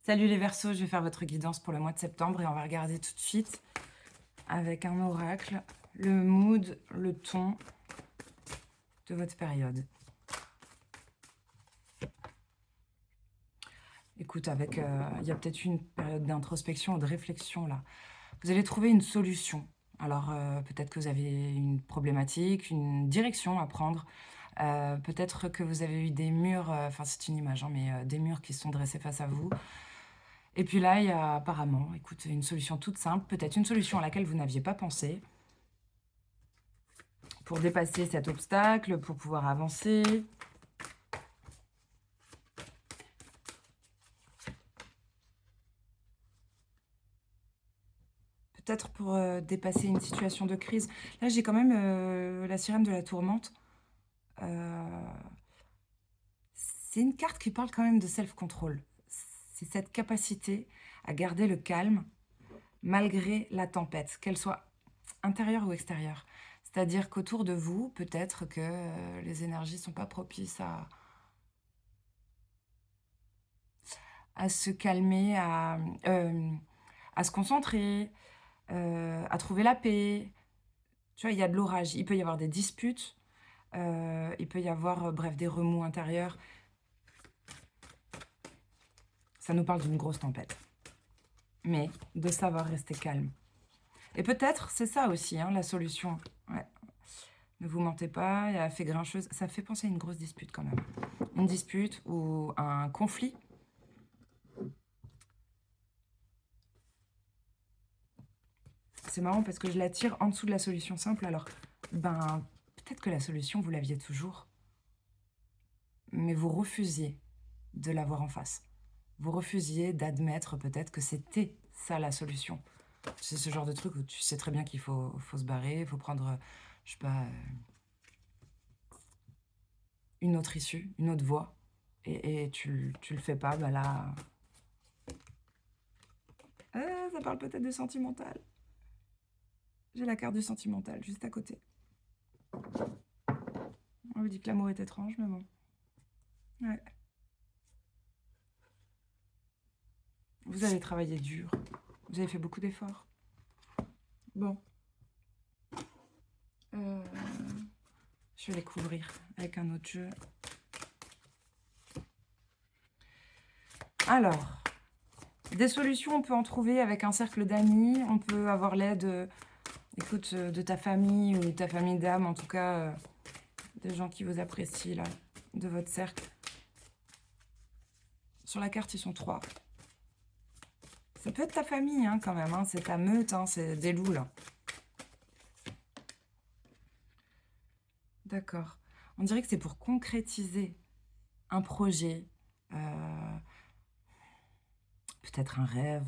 Salut les Verseaux, je vais faire votre guidance pour le mois de septembre et on va regarder tout de suite avec un oracle le mood, le ton de votre période. Écoute, il y a peut-être une période d'introspection ou de réflexion là. Vous allez trouver une solution. Alors peut-être que vous avez une problématique, une direction à prendre. Peut-être que vous avez eu des murs, enfin c'est une image, hein, mais des murs qui se sont dressés face à vous. Et puis là, il y a apparemment, écoute, une solution toute simple, peut-être une solution à laquelle vous n'aviez pas pensé, pour dépasser cet obstacle, pour pouvoir avancer. Peut-être pour dépasser une situation de crise. Là, j'ai quand même la sirène de la tourmente. C'est une carte qui parle quand même de self-control. C'est cette capacité à garder le calme malgré la tempête, qu'elle soit intérieure ou extérieure. C'est-à-dire qu'autour de vous, peut-être que les énergies ne sont pas propices à se calmer, à se concentrer, à trouver la paix. Tu vois, il y a de l'orage, il peut y avoir des disputes, il peut y avoir, bref, des remous intérieurs. Ça nous parle d'une grosse tempête. Mais de savoir rester calme. Et peut-être, c'est ça aussi, hein, la solution. Ouais. Ne vous mentez pas, il y a la fée grincheuse. Ça fait penser à une grosse dispute quand même. Une dispute ou un conflit. C'est marrant parce que je la tire en dessous de la solution simple. Alors, ben, peut-être que la solution, vous l'aviez toujours. Mais vous refusiez de l'avoir en face. Vous refusiez d'admettre peut-être que c'était ça la solution. C'est ce genre de truc où tu sais très bien qu'il faut se barrer, il faut prendre, je sais pas, une autre issue, une autre voie. Et tu le fais pas, bah là... ça parle peut-être de sentimental. J'ai la carte du sentimental juste à côté. On me dit que l'amour est étrange, mais bon. Ouais. Vous avez travaillé dur. Vous avez fait beaucoup d'efforts. Bon. Je vais les couvrir avec un autre jeu. Alors, des solutions, on peut en trouver avec un cercle d'amis. On peut avoir l'aide, écoute, de ta famille ou de ta famille d'âme, en tout cas, des gens qui vous apprécient, là, de votre cercle. Sur la carte, ils sont 3. Ça peut être ta famille, hein, quand même. Hein, c'est ta meute, hein, c'est des loups, là. D'accord. On dirait que c'est pour concrétiser un projet, peut-être un rêve.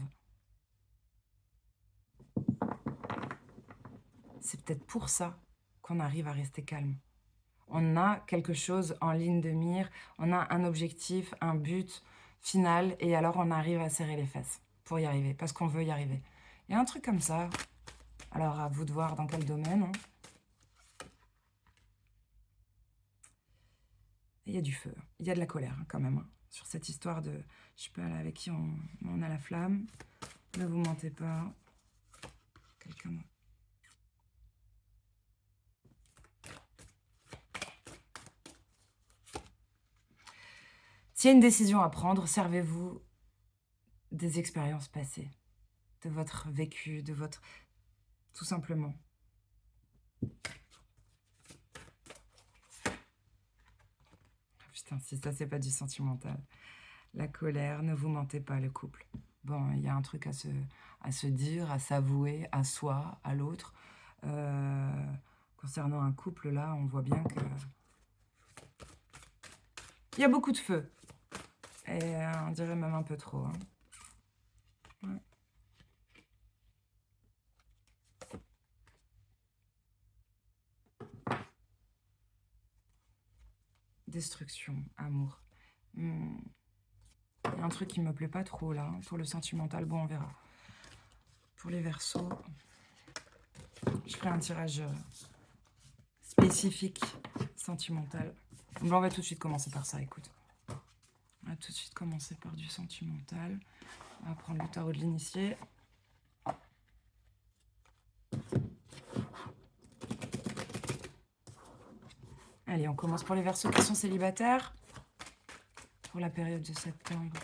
C'est peut-être pour ça qu'on arrive à rester calme. On a quelque chose en ligne de mire, on a un objectif, un but final, et alors on arrive à serrer les fesses pour y arriver, parce qu'on veut y arriver. Il y a un truc comme ça. Alors, à vous de voir dans quel domaine. Hein. Il y a du feu, il y a de la colère hein, quand même, hein, sur cette histoire de... Je sais pas là, avec qui on a la flamme. Ne vous mentez pas. Quelqu'un... S'il y a une décision à prendre, servez-vous des expériences passées, de votre vécu, de votre... Tout simplement. Putain, si ça, c'est pas du sentimental. La colère, ne vous mentez pas, le couple. Bon, il y a un truc à se dire, à s'avouer, à soi, à l'autre. Concernant un couple, là, on voit bien que... Il y a beaucoup de feu. Et on dirait même un peu trop. Hein. Ouais. Destruction, amour. Il y a un truc qui me plaît pas trop, là, hein, pour le sentimental. Bon, on verra. Pour les Verseaux, je ferai un tirage spécifique, sentimental. Bon, on va tout de suite commencer par ça, écoute. On va tout tout de suite commencer par du sentimental. On va prendre le tarot de l'initié. Allez, on commence pour les Verseaux qui sont célibataires pour la période de septembre.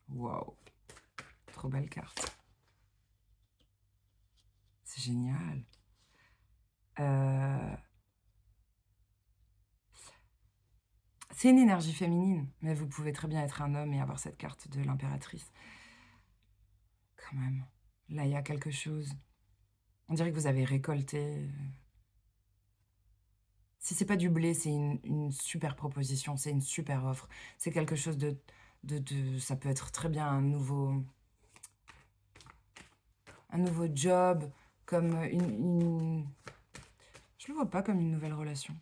Waouh, trop belle carte. C'est génial. C'est une énergie féminine, mais vous pouvez très bien être un homme et avoir cette carte de l'impératrice. Quand même, là, il y a quelque chose. On dirait que vous avez récolté. Si c'est pas du blé, c'est une super proposition, c'est une super offre. C'est quelque chose de... Ça peut être très bien un nouveau job, comme Je le vois pas comme une nouvelle relation.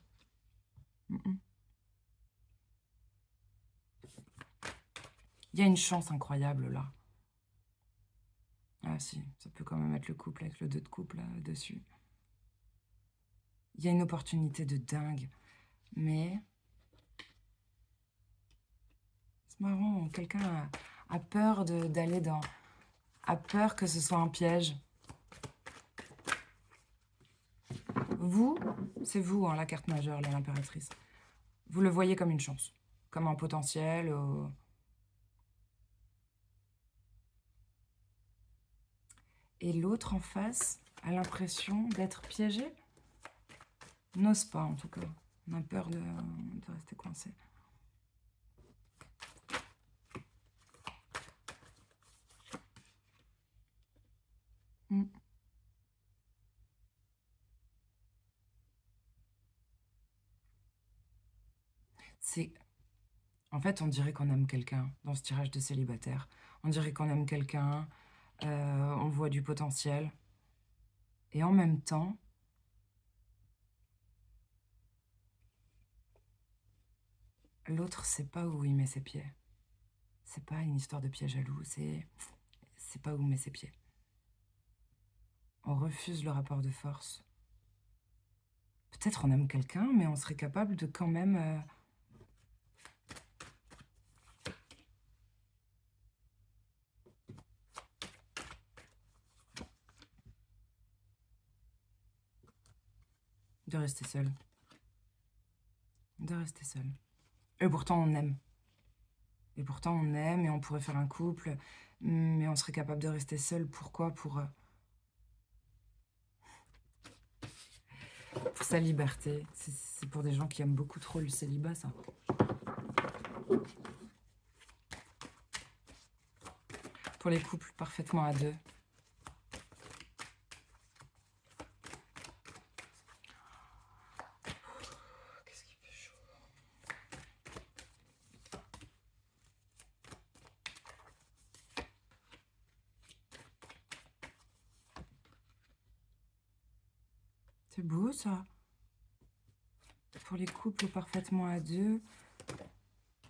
Il y a une chance incroyable là. Ah si, ça peut quand même être le couple avec le 2 de couple là-dessus. Il y a une opportunité de dingue, mais c'est marrant, quelqu'un a peur d'aller dans... a peur que ce soit un piège. Vous, c'est vous, hein, la carte majeure, l'impératrice. Vous le voyez comme une chance, comme un potentiel. Et l'autre en face a l'impression d'être piégé. N'ose pas, en tout cas. On a peur de rester coincé. C'est... En fait, on dirait qu'on aime quelqu'un dans ce tirage de célibataire. On dirait qu'on aime quelqu'un, on voit du potentiel. Et en même temps, l'autre sait pas où il met ses pieds. C'est pas une histoire de piège à loup, c'est pas où met ses pieds. On refuse le rapport de force. Peut-être on aime quelqu'un, mais on serait capable de quand même... de rester seul. De rester seul. Et pourtant, on aime. Et pourtant, on aime et on pourrait faire un couple, mais on serait capable de rester seul. Pourquoi? Pour sa liberté. C'est pour des gens qui aiment beaucoup trop le célibat, ça. Pour les couples parfaitement à deux. Qu'est-ce qu'il fait chaud. C'est beau, ça. Pour les couples parfaitement à deux.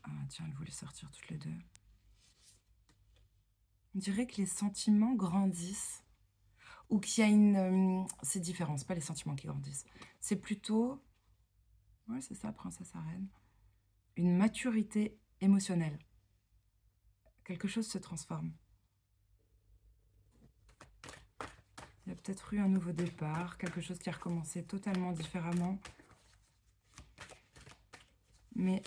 Ah, tiens, elle voulait sortir toutes les deux. On dirait que les sentiments grandissent. Ou qu'il y a une... c'est différent, c'est pas les sentiments qui grandissent. C'est plutôt... Ouais, c'est ça, princesse à reine. Une maturité émotionnelle. Quelque chose se transforme. Il y a peut-être eu un nouveau départ, quelque chose qui a recommencé totalement différemment. Mais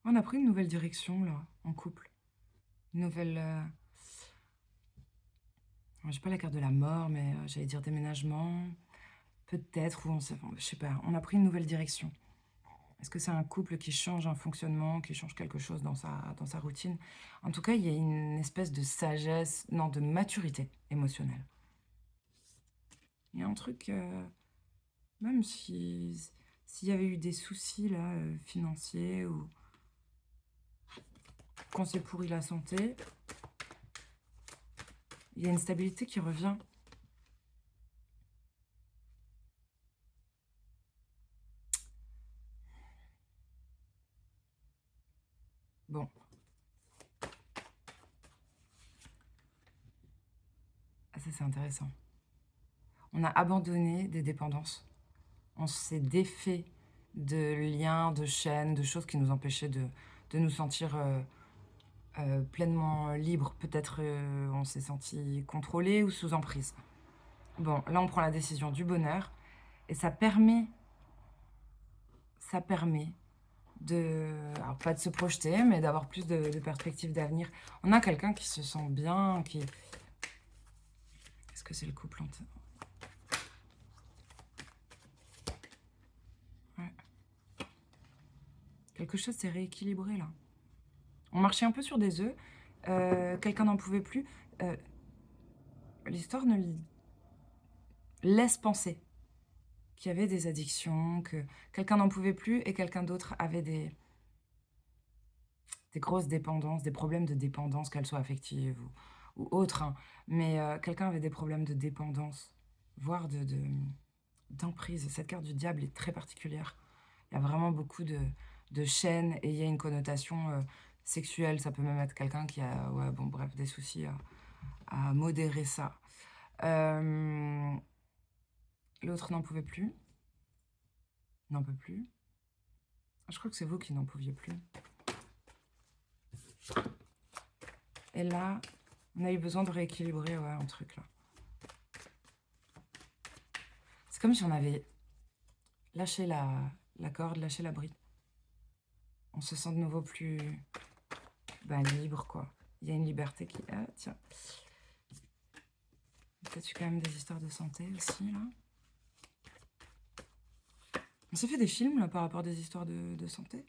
on a pris une nouvelle direction, là, en couple. Une nouvelle... j'ai pas la carte de la mort, mais j'allais dire déménagement. Peut-être, ou je sais pas, on a pris une nouvelle direction. Est-ce que c'est un couple qui change un fonctionnement, qui change quelque chose dans sa routine? En tout cas, il y a une espèce de sagesse, non, de maturité émotionnelle. Il y a un truc, même s'il y avait eu des soucis là, financiers, ou qu'on s'est pourri la santé, il y a une stabilité qui revient. Bon. Ah, ça, c'est intéressant. On a abandonné des dépendances. On s'est défait de liens, de chaînes, de choses qui nous empêchaient de nous sentir pleinement libres. Peut-être on s'est senti contrôlé ou sous emprise. Bon, là, on prend la décision du bonheur et ça permet alors pas de se projeter, mais d'avoir plus de perspectives d'avenir. On a quelqu'un qui se sent bien, qui... Est-ce que c'est le couple ouais. Quelque chose s'est rééquilibré, là. On marchait un peu sur des œufs. Quelqu'un n'en pouvait plus. L'histoire ne laisse penser qu'il y avait des addictions, que quelqu'un n'en pouvait plus et quelqu'un d'autre avait des grosses dépendances, des problèmes de dépendance, qu'elles soient affectives ou autres, hein. Mais quelqu'un avait des problèmes de dépendance, voire d'emprise. Cette carte du diable est très particulière. Il y a vraiment beaucoup de chaînes et il y a une connotation sexuelle. Ça peut même être quelqu'un qui a, ouais, bon, bref, des soucis à modérer ça. L'autre n'en pouvait plus. N'en peut plus. Je crois que c'est vous qui n'en pouviez plus. Et là, on a eu besoin de rééquilibrer, ouais, un truc, là. C'est comme si on avait lâché la corde, lâché la bride. On se sent de nouveau plus libre, quoi. Il y a une liberté qui... Ah, tiens. Peut-être quand même des histoires de santé aussi, là. On s'est fait des films, là, par rapport à des histoires de santé.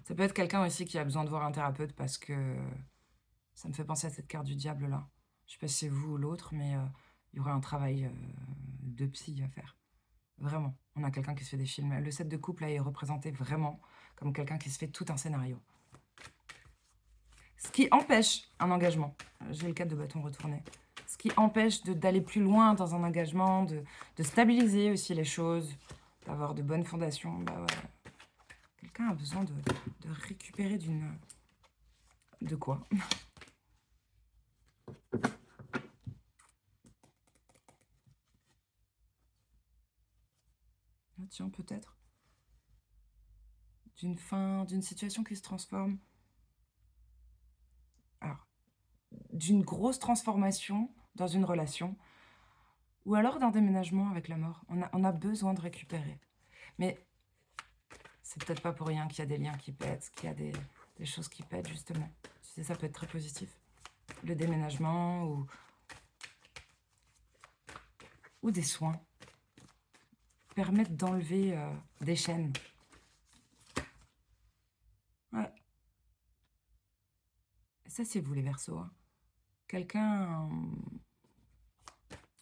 Ça peut être quelqu'un aussi qui a besoin de voir un thérapeute parce que ça me fait penser à cette carte du diable, là. Je sais pas si c'est vous ou l'autre, mais il y aurait un travail de psy à faire. Vraiment. On a quelqu'un qui se fait des films. Le set de couple, là, est représenté vraiment comme quelqu'un qui se fait tout un scénario. Ce qui empêche un engagement. J'ai le 4 de bâton retourné. Ce qui empêche d'aller plus loin dans un engagement, de stabiliser aussi les choses, d'avoir de bonnes fondations. Bah ouais. Quelqu'un a besoin de récupérer d'une... De quoi? Ah, tiens, peut-être. D'une fin, d'une situation qui se transforme. Alors, d'une grosse transformation dans une relation, ou alors d'un déménagement avec la mort. On a besoin de récupérer. Mais c'est peut-être pas pour rien qu'il y a des liens qui pètent, qu'il y a des choses qui pètent, justement. Tu sais, ça peut être très positif. Le déménagement ou des soins permettent d'enlever des chaînes. Ouais. Et ça, c'est vous, les Verseaux, hein. Quelqu'un,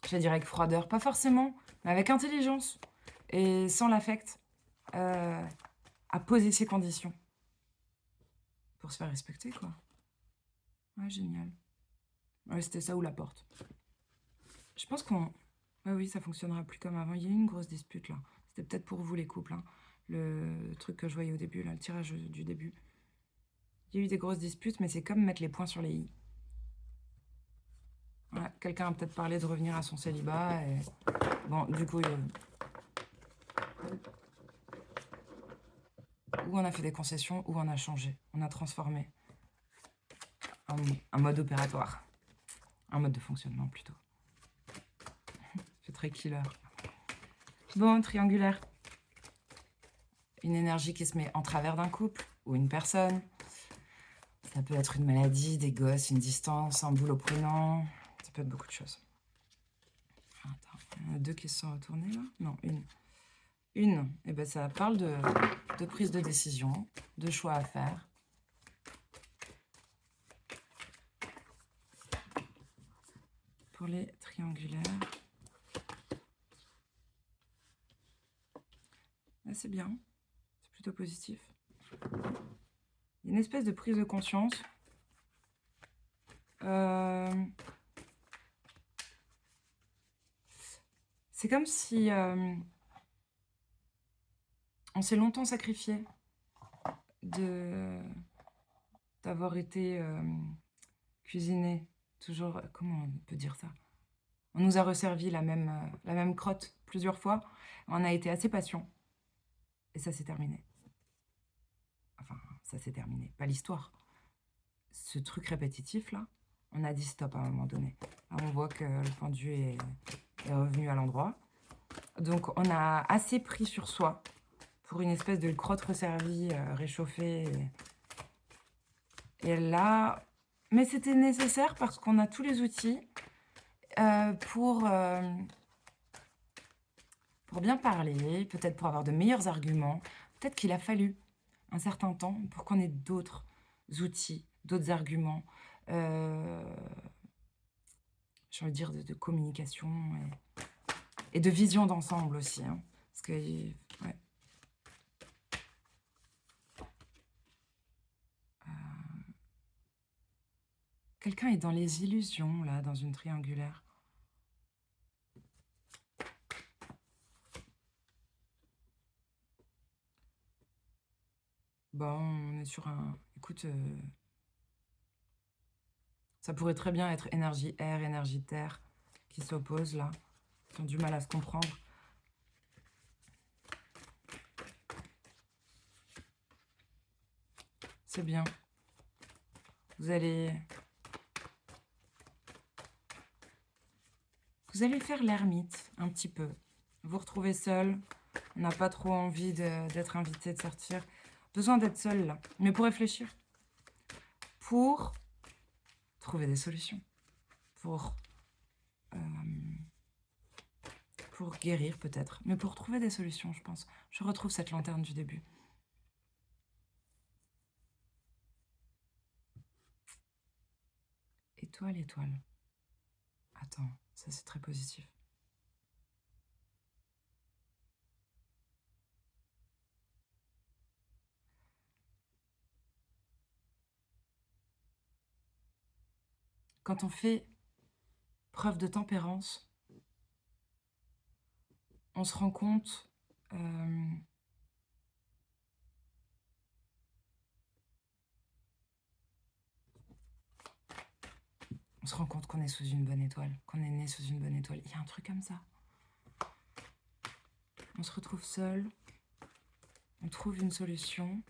je dirais avec froideur, pas forcément, mais avec intelligence et sans l'affect, à poser ses conditions pour se faire respecter, quoi. Ouais, génial. Ouais, c'était ça ou la porte. Je pense qu'on... Ouais, oui, ça fonctionnera plus comme avant. Il y a eu une grosse dispute, là. C'était peut-être pour vous, les couples, hein. Le truc que je voyais au début, là, le tirage du début. Il y a eu des grosses disputes, mais c'est comme mettre les points sur les i. Ouais, quelqu'un a peut-être parlé de revenir à son célibat. Et... Bon, du coup, ou on a fait des concessions, ou on a changé. On a transformé un mode opératoire. Un mode de fonctionnement, plutôt. C'est très killer. Bon, triangulaire. Une énergie qui se met en travers d'un couple ou une personne. Ça peut être une maladie, des gosses, une distance, un boulot prenant. Ça peut être beaucoup de choses. Attends, il y en a deux qui se sont retournés là. Non, une. Une, eh ben, ça parle de prise de décision, de choix à faire. Pour les triangulaires. Là, c'est bien. C'est plutôt positif. Il y a une espèce de prise de conscience. C'est comme si on s'est longtemps sacrifié d'avoir été cuisiné, toujours, comment on peut dire ça? On nous a resservi la même crotte plusieurs fois. On a été assez patient et ça s'est terminé. Enfin, ça s'est terminé, pas l'histoire. Ce truc répétitif là, on a dit stop à un moment donné. Là, on voit que le pendu est revenu à l'endroit. Donc on a assez pris sur soi pour une espèce de crotte resservie, réchauffée et là mais c'était nécessaire parce qu'on a tous les outils, pour bien parler, peut-être pour avoir de meilleurs arguments. Peut-être qu'il a fallu un certain temps pour qu'on ait d'autres outils, d'autres arguments, heu, j'ai envie de dire de communication et de vision d'ensemble aussi, hein. Parce que ouais, quelqu'un est dans les illusions là, dans une triangulaire. Bon, on est sur un écoute, ça pourrait très bien être énergie air, énergie terre qui s'opposent là, qui ont du mal à se comprendre. C'est bien. Vous allez Vous allez faire l'ermite un petit peu. Vous retrouvez seul. On n'a pas trop envie d'être invité, de sortir. Besoin d'être seul là. Mais pour réfléchir. Pour trouver des solutions. Pour, euh, pour guérir peut-être. Mais pour trouver des solutions, je pense. Je retrouve cette lanterne du début. Étoile, étoile. Attends, ça c'est très positif. Quand on fait preuve de tempérance, on se rend compte on se rend compte qu'on est sous une bonne étoile, qu'on est né sous une bonne étoile. Il y a un truc comme ça. On se retrouve seul, on trouve une solution.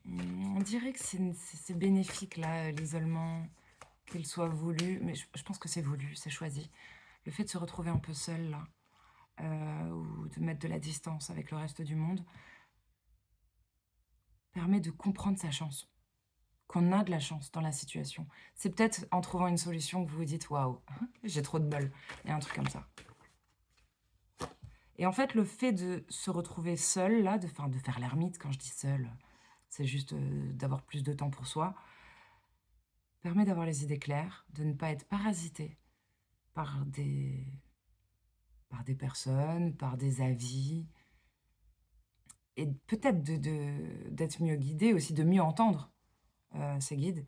On dirait que c'est bénéfique, là, l'isolement, qu'il soit voulu, mais je pense que c'est voulu, c'est choisi. Le fait de se retrouver un peu seul, là, ou de mettre de la distance avec le reste du monde, permet de comprendre sa chance, qu'on a de la chance dans la situation. C'est peut-être en trouvant une solution que vous vous dites « Waouh, j'ai trop de bol », il y a un truc comme ça. Et en fait, le fait de se retrouver seul, là, de faire l'ermite, quand je dis seul, c'est juste d'avoir plus de temps pour soi, permet d'avoir les idées claires, de ne pas être parasité par des personnes, par des avis, et peut-être d'être mieux guidé aussi, de mieux entendre ses guides.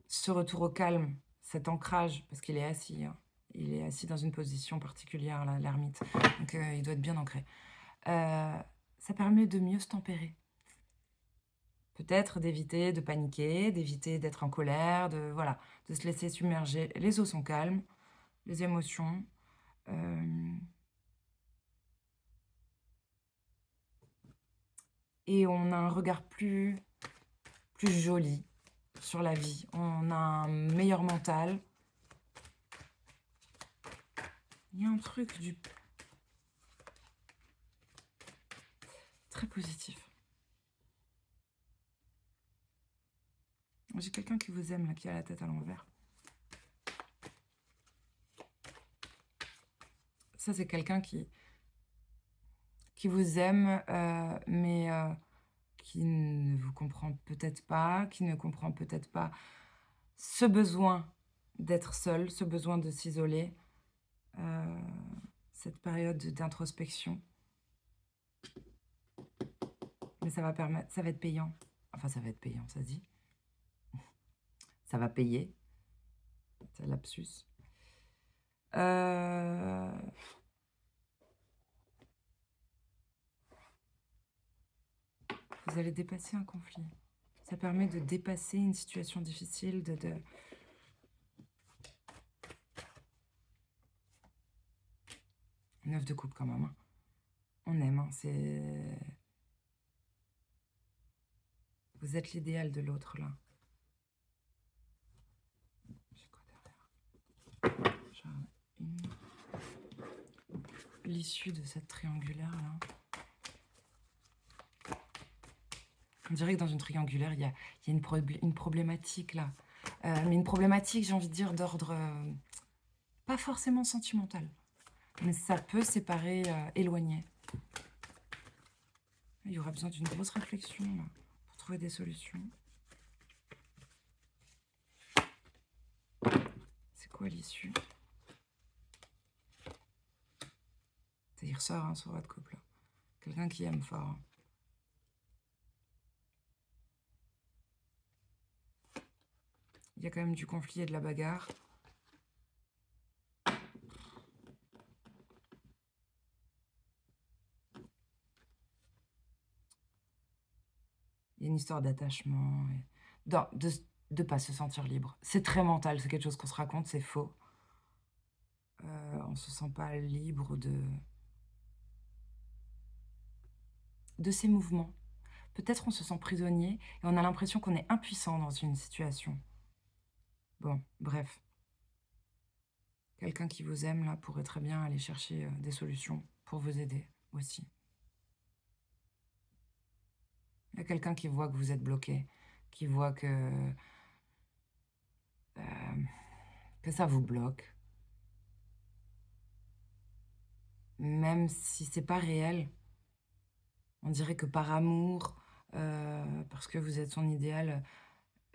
Ce retour au calme, cet ancrage, parce qu'il est assis, hein, il est assis dans une position particulière, là, l'ermite, donc il doit être bien ancré. Ça permet de mieux se tempérer. Peut-être d'éviter de paniquer, d'éviter d'être en colère, voilà, de se laisser submerger. Les eaux sont calmes, les émotions. Et on a un regard plus joli sur la vie. On a un meilleur mental. Il y a un truc très positif. J'ai quelqu'un qui vous aime, là, qui a la tête à l'envers. Ça, c'est quelqu'un qui vous aime, mais qui ne vous comprend peut-être pas, qui ne comprend peut-être pas ce besoin d'être seul, ce besoin de s'isoler, cette période d'introspection. Mais ça va être payant. Enfin, ça va être payant, ça se dit. Ça va payer. C'est un lapsus. Vous allez dépasser un conflit. Ça permet de dépasser une situation difficile, de 9 de coupe quand même, hein. On aime, hein, c'est vous êtes l'idéal de l'autre, là. J'ai quoi derrière? Genre l'issue de cette triangulaire, là. On dirait que dans une triangulaire, il y a une problématique, là. Mais une problématique, j'ai envie de dire, d'ordre pas forcément sentimental. Mais ça peut séparer, éloigner. Il y aura besoin d'une grosse réflexion, là, pour trouver des solutions. C'est quoi l'issue? Il ressort, hein, sur votre couple, là. Quelqu'un qui aime fort, hein. Il y a quand même du conflit et de la bagarre. Il y a une histoire d'attachement, et de ne pas se sentir libre. C'est très mental, c'est quelque chose qu'on se raconte, c'est faux. On ne se sent pas libre de ses mouvements. Peut-être on se sent prisonnier et on a l'impression qu'on est impuissant dans une situation. Bon, bref. Quelqu'un qui vous aime, là, pourrait très bien aller chercher des solutions pour vous aider aussi. Il y a quelqu'un qui voit que vous êtes bloqué, qui voit que ça vous bloque. Même si c'est pas réel, on dirait que par amour, parce que vous êtes son idéal,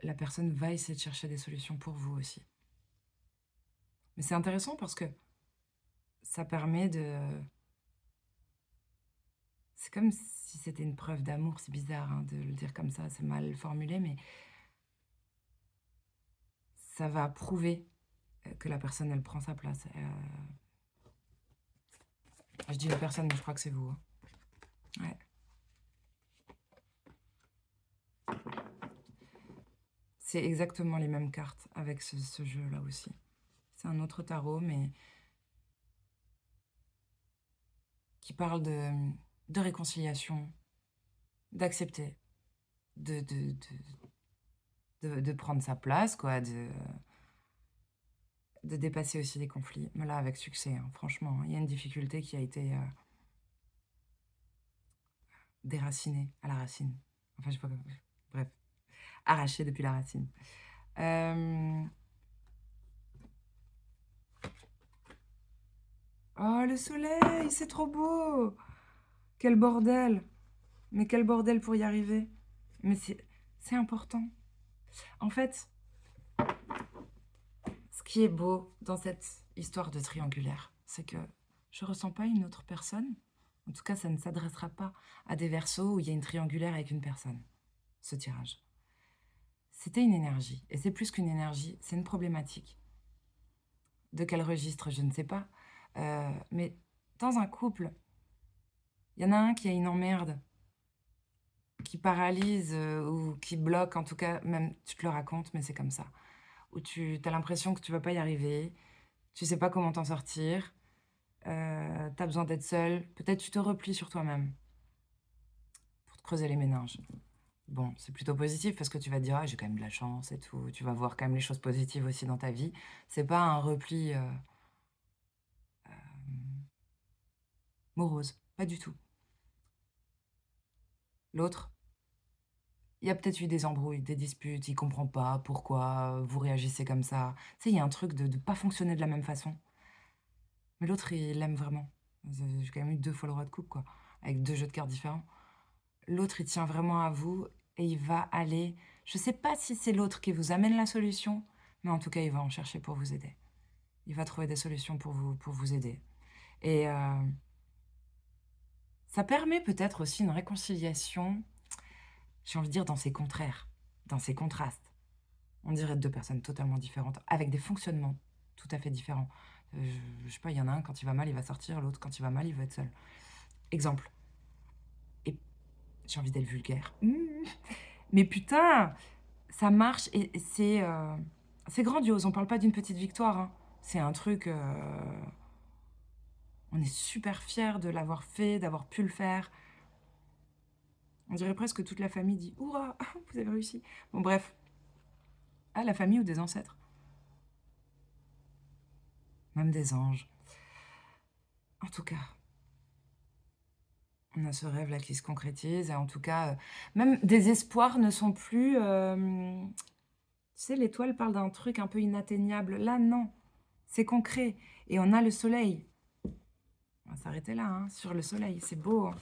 la personne va essayer de chercher des solutions pour vous aussi. Mais c'est intéressant parce que ça permet de... C'est comme si c'était une preuve d'amour, c'est bizarre, hein, de le dire comme ça, c'est mal formulé, mais ça va prouver que la personne, elle prend sa place. Je dis la personne, mais je crois que c'est vous, hein. Ouais. C'est exactement les mêmes cartes avec ce jeu-là aussi. C'est un autre tarot, mais qui parle de réconciliation, d'accepter, de prendre sa place, quoi, de dépasser aussi les conflits. Mais là, avec succès, hein, franchement, il y a une difficulté qui a été déracinée à la racine. Enfin, je sais pas comment... Bref, arrachée depuis la racine. Oh, le soleil, c'est trop beau! Quel bordel! Mais quel bordel pour y arriver! Mais c'est important. En fait, ce qui est beau dans cette histoire de triangulaire, c'est que je ressens pas une autre personne. En tout cas, ça ne s'adressera pas à des versos où il y a une triangulaire avec une personne, ce tirage. C'était une énergie, et c'est plus qu'une énergie, c'est une problématique. De quel registre, je ne sais pas. Mais dans un couple, il y en a un qui a une emmerde, qui paralyse ou qui bloque, en tout cas, même tu te le racontes, mais c'est comme ça. Où tu as l'impression que tu vas pas y arriver, tu sais pas comment t'en sortir, tu as besoin d'être seul, peut-être tu te replies sur toi-même pour te creuser les méninges. Bon, c'est plutôt positif parce que tu vas te dire ah, j'ai quand même de la chance et tout, tu vas voir quand même les choses positives aussi dans ta vie. C'est pas un repli morose, pas du tout. L'autre, il y a peut-être eu des embrouilles, des disputes, il comprend pas pourquoi vous réagissez comme ça. Tu sais, il y a un truc de pas fonctionner de la même façon. Mais l'autre, il l'aime vraiment. J'ai quand même eu 2 fois le roi de coupe, quoi, avec 2 jeux de cartes différents. L'autre, il tient vraiment à vous et il va aller... Je sais pas si c'est l'autre qui vous amène la solution, mais en tout cas, il va en chercher pour vous aider. Il va trouver des solutions pour vous aider. Et ça permet peut-être aussi une réconciliation, j'ai envie de dire, dans ses contraires, dans ses contrastes. On dirait 2 personnes totalement différentes, avec des fonctionnements tout à fait différents. Je sais pas, il y en a un, quand il va mal, il va sortir, l'autre, quand il va mal, il va être seul. Exemple. Et j'ai envie d'être vulgaire. Mais putain, ça marche et c'est grandiose. On parle pas d'une petite victoire, hein. C'est un truc, on est super fiers de l'avoir fait, d'avoir pu le faire. On dirait presque que toute la famille dit: «Hourra, vous avez réussi!» Bon bref. Ah, la famille ou des ancêtres, même des anges. En tout cas, on a ce rêve-là qui se concrétise et en tout cas, même des espoirs ne sont plus, tu sais, l'étoile parle d'un truc un peu inatteignable. Là, non, c'est concret et on a le soleil. On va s'arrêter là, hein, sur le soleil, c'est beau, hein.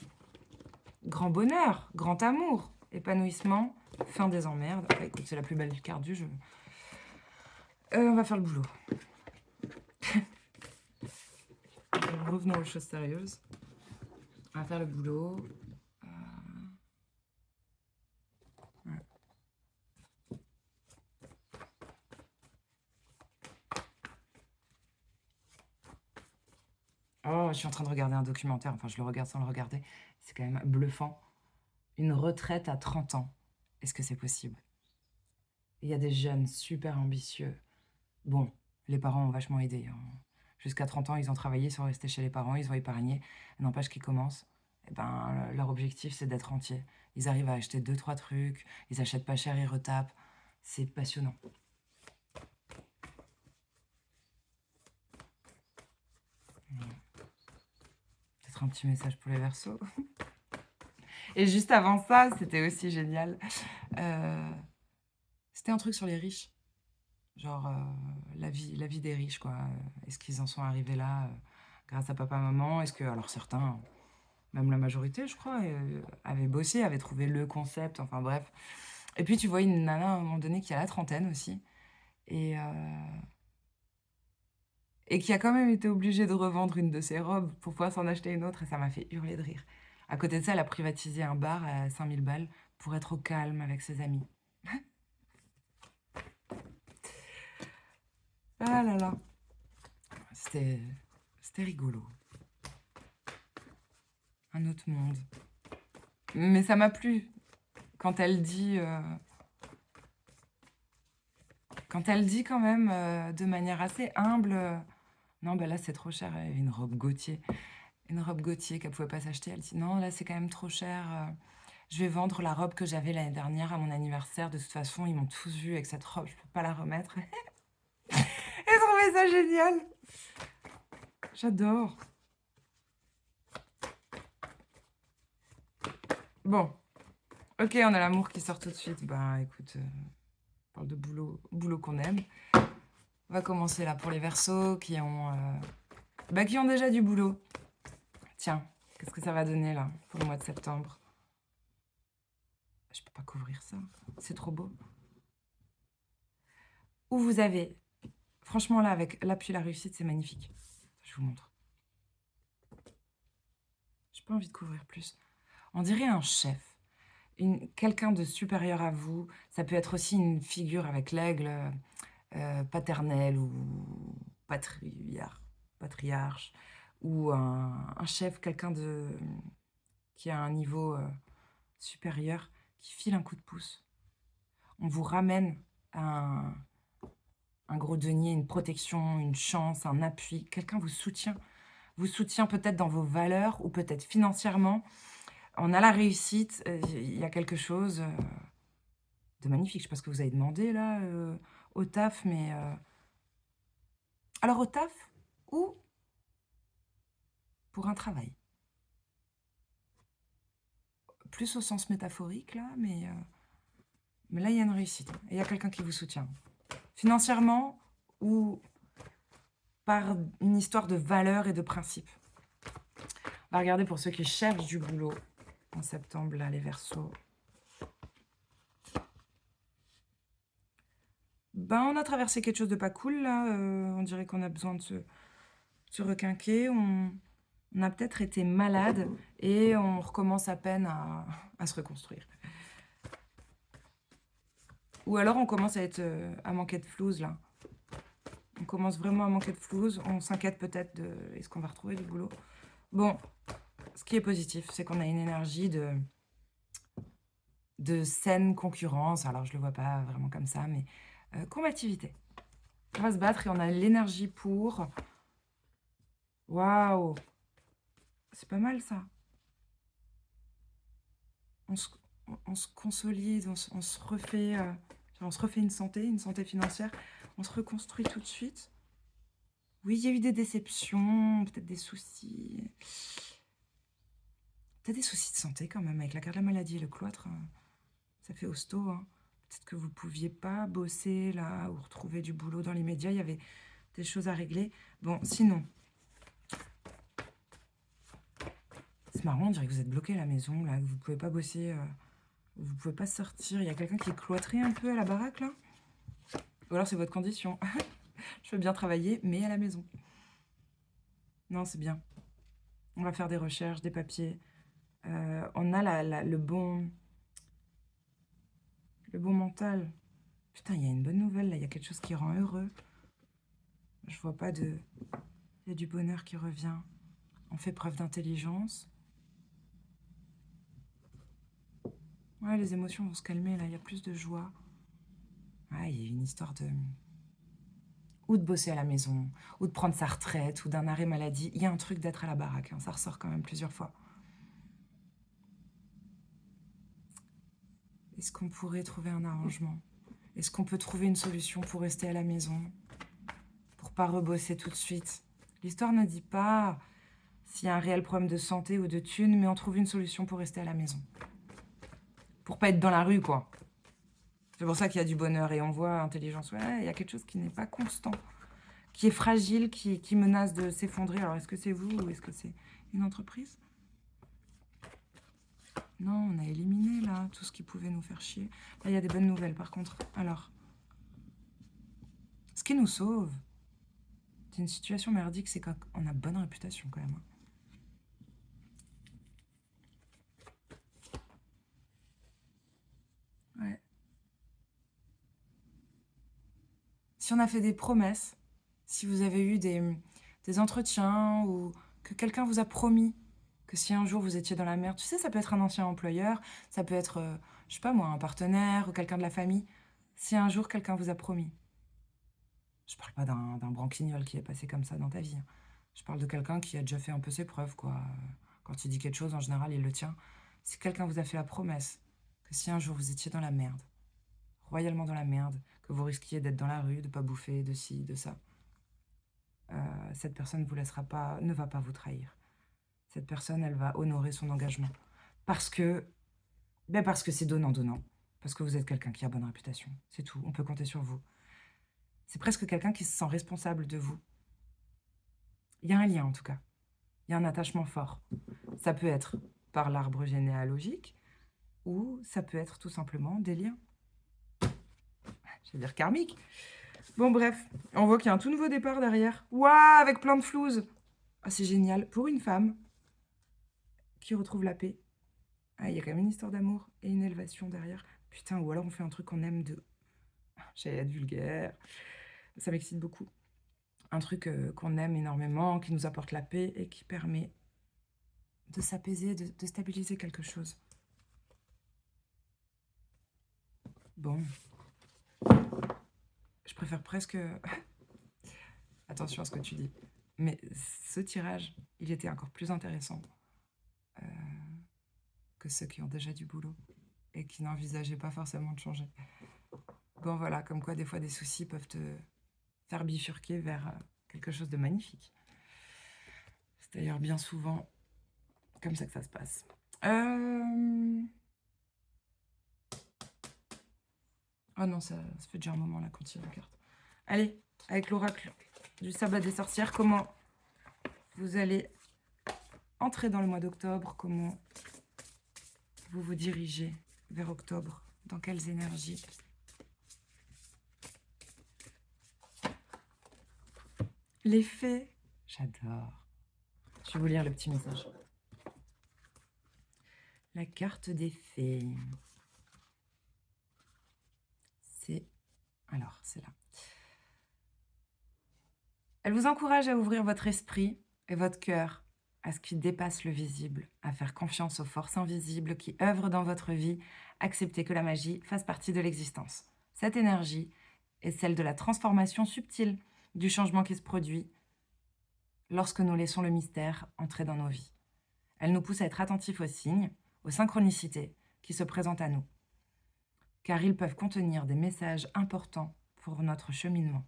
Grand bonheur, grand amour, épanouissement, fin des emmerdes. Bah, écoute, c'est la plus belle carte du jeu. On va faire le boulot. Revenons aux choses sérieuses. On va faire le boulot. Ouais. Oh, je suis en train de regarder un documentaire. Enfin, je le regarde sans le regarder. C'est quand même bluffant. Une retraite à 30 ans. Est-ce que c'est possible? Il y a des jeunes super ambitieux. Bon, les parents ont vachement aidé, hein. Jusqu'à 30 ans, ils ont travaillé, ils sont restés chez les parents, ils ont épargné. N'empêche qu'ils commencent. Eh ben, leur objectif, c'est d'être entier. Ils arrivent à acheter 2, 3 trucs, ils achètent pas cher, ils retapent. C'est passionnant. Peut-être un petit message pour les Verseaux. Et juste avant ça, c'était aussi génial. C'était un truc sur les riches. Genre, la vie des riches, quoi. Est-ce qu'ils en sont arrivés là, grâce à papa, maman? Est-ce que alors certains, même la majorité, je crois, avaient bossé, avaient trouvé le concept, enfin bref. Et puis tu vois une nana à un moment donné qui a la trentaine aussi et qui a quand même été obligée de revendre une de ses robes pour pouvoir s'en acheter une autre et ça m'a fait hurler de rire. À côté de ça, elle a privatisé un bar à 5 000 balles pour être au calme avec ses amis. Ah là là, c'était c'était rigolo. Un autre monde. Mais ça m'a plu quand elle dit, quand même, de manière assez humble, «Non, bah, là, c'est trop cher». Elle avait une robe Gautier qu'elle pouvait pas s'acheter. Elle dit: «Non, là, c'est quand même trop cher, je vais vendre la robe que j'avais l'année dernière à mon anniversaire. De toute façon, ils m'ont tous vue avec cette robe, je peux pas la remettre». J'ai trouvé ça génial. J'adore. Bon, OK, on a l'amour qui sort tout de suite. Bah, écoute, on parle de boulot qu'on aime. On va commencer là pour les Verseaux qui ont déjà du boulot. Tiens, qu'est-ce que ça va donner là pour le mois de septembre? Je peux pas couvrir ça, c'est trop beau. Où vous avez, franchement là, avec l'appui et la réussite, c'est magnifique. Je vous montre. J'ai pas envie de couvrir plus. On dirait un chef, quelqu'un de supérieur à vous. Ça peut être aussi une figure avec l'aigle, paternel ou patriarche, ou un chef, quelqu'un qui a un niveau supérieur, qui file un coup de pouce. On vous ramène un gros denier, une protection, une chance, un appui. Quelqu'un vous soutient peut-être dans vos valeurs ou peut-être financièrement. On a la réussite, il y a quelque chose de magnifique. Je sais pas ce que vous avez demandé là au taf, mais alors au taf ou pour un travail? Plus au sens métaphorique là, mais là il y a une réussite et il y a quelqu'un qui vous soutient. Financièrement ou par une histoire de valeurs et de principes. On va regarder pour ceux qui cherchent du boulot en septembre, là, les Verseaux. Ben, on a traversé quelque chose de pas cool, là. On dirait qu'on a besoin de se requinquer. On a peut-être été malade et on recommence à peine à se reconstruire. Ou alors on commence à manquer de flouze, là. On commence vraiment à manquer de flouze. On s'inquiète peut-être de est-ce qu'on va retrouver du boulot. Bon, ce qui est positif, c'est qu'on a une énergie de saine concurrence. Alors je le vois pas vraiment comme ça, mais combativité. On va se battre et on a l'énergie pour. Waouh! C'est pas mal ça. On se, on se consolide, on se refait, une santé financière. On se reconstruit tout de suite. Oui, il y a eu des déceptions, peut-être des soucis. Peut-être des soucis de santé quand même, avec la carte de la maladie et le cloître. Ça fait hosto, hein. Peut-être que vous ne pouviez pas bosser là ou retrouver du boulot dans l'immédiat. Il y avait des choses à régler. Bon, sinon, c'est marrant, on dirait que vous êtes bloqué à la maison, là, que vous ne pouvez pas bosser, vous ne pouvez pas sortir. Il y a quelqu'un qui est cloîtré un peu à la baraque, là. Ou alors c'est votre condition. Je veux bien travailler, mais à la maison. Non, c'est bien. On va faire des recherches, des papiers. On a le bon mental. Putain, il y a une bonne nouvelle, là. Il y a quelque chose qui rend heureux. Je vois pas de... Il y a du bonheur qui revient. On fait preuve d'intelligence. Ouais, les émotions vont se calmer, là. Il y a plus de joie. Ouais, il y a une histoire de... Ou de bosser à la maison, ou de prendre sa retraite, ou d'un arrêt maladie. Il y a un truc d'être à la baraque, hein. Ça ressort quand même plusieurs fois. Est-ce qu'on pourrait trouver un arrangement? Est-ce qu'on peut trouver une solution pour rester à la maison? Pour pas rebosser tout de suite? L'histoire ne dit pas s'il y a un réel problème de santé ou de thunes, mais on trouve une solution pour rester à la maison. Pour pas être dans la rue, quoi. C'est pour ça qu'il y a du bonheur et on voit intelligence. Ouais, il y a quelque chose qui n'est pas constant, qui est fragile, qui menace de s'effondrer. Alors, est-ce que c'est vous ou est-ce que c'est une entreprise? Non, on a éliminé, là, tout ce qui pouvait nous faire chier. Là, il y a des bonnes nouvelles, par contre. Alors, ce qui nous sauve d'une situation merdique, c'est qu'on a bonne réputation, quand même. Ouais. Si on a fait des promesses, si vous avez eu des entretiens ou que quelqu'un vous a promis que si un jour vous étiez dans la merde, tu sais, ça peut être un ancien employeur, ça peut être, je sais pas moi, un partenaire ou quelqu'un de la famille. Si un jour quelqu'un vous a promis, je parle pas d'un branquignol qui est passé comme ça dans ta vie, hein. Je parle de quelqu'un qui a déjà fait un peu ses preuves, quoi. Quand il dit quelque chose, en général, il le tient. Si quelqu'un vous a fait la promesse que si un jour vous étiez dans la merde, royalement dans la merde, que vous risquiez d'être dans la rue, de pas bouffer, de ci, de ça, cette personne vous laissera pas, ne va pas vous trahir. Cette personne, elle va honorer son engagement. Parce que, parce que c'est donnant-donnant. Parce que vous êtes quelqu'un qui a bonne réputation. C'est tout, on peut compter sur vous. C'est presque quelqu'un qui se sent responsable de vous. Il y a un lien, en tout cas. Il y a un attachement fort. Ça peut être par l'arbre généalogique, ou ça peut être tout simplement des liens. Je vais dire karmiques. Bon, bref, on voit qu'il y a un tout nouveau départ derrière. Waouh, avec plein de flouze. Ah, c'est génial. Pour une femme qui retrouve la paix. Ah, il y a quand même une histoire d'amour et une élévation derrière. Putain, ou alors on fait un truc qu'on aime de... J'allais être vulgaire. Ça m'excite beaucoup. Un truc qu'on aime énormément, qui nous apporte la paix et qui permet de s'apaiser, de stabiliser quelque chose. Bon. Je préfère presque... Attention à ce que tu dis. Mais ce tirage, il était encore plus intéressant que ceux qui ont déjà du boulot et qui n'envisageaient pas forcément de changer. Bon, voilà, comme quoi des fois des soucis peuvent te faire bifurquer vers quelque chose de magnifique. C'est d'ailleurs bien souvent comme ça que ça se passe. Oh non, ça fait déjà un moment là qu'on tire la carte. Allez, avec l'oracle du sabbat des sorcières, comment vous allez entrer dans le mois d'octobre, comment vous vous dirigez vers octobre, dans quelles énergies? Les fées, j'adore. Je vais vous lire le petit message. La carte des fées. C'est... Alors, c'est là. Elle vous encourage à ouvrir votre esprit et votre cœur à ce qui dépasse le visible, à faire confiance aux forces invisibles qui œuvrent dans votre vie. Acceptez que la magie fasse partie de l'existence. Cette énergie est celle de la transformation subtile, du changement qui se produit lorsque nous laissons le mystère entrer dans nos vies. Elle nous pousse à être attentifs aux signes, aux synchronicités qui se présentent à nous, car ils peuvent contenir des messages importants pour notre cheminement.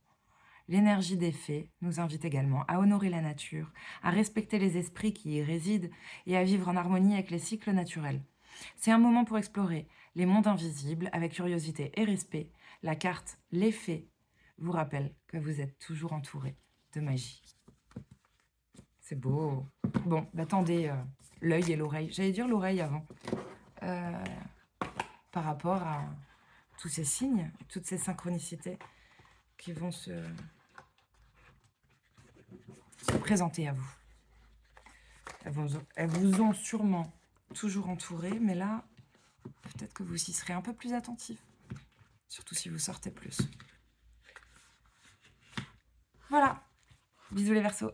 L'énergie des fées nous invite également à honorer la nature, à respecter les esprits qui y résident et à vivre en harmonie avec les cycles naturels. C'est un moment pour explorer les mondes invisibles avec curiosité et respect. La carte Les Fées vous rappelle que vous êtes toujours entouré de magie. C'est beau. Bon, bah tendez l'œil et l'oreille. J'allais dire l'oreille avant. Par rapport à tous ces signes, toutes ces synchronicités qui vont se présenter à vous. Elles vous ont sûrement toujours entouré, mais là, peut-être que vous y serez un peu plus attentif. Surtout si vous sortez plus. Voilà. Bisous les Verseaux.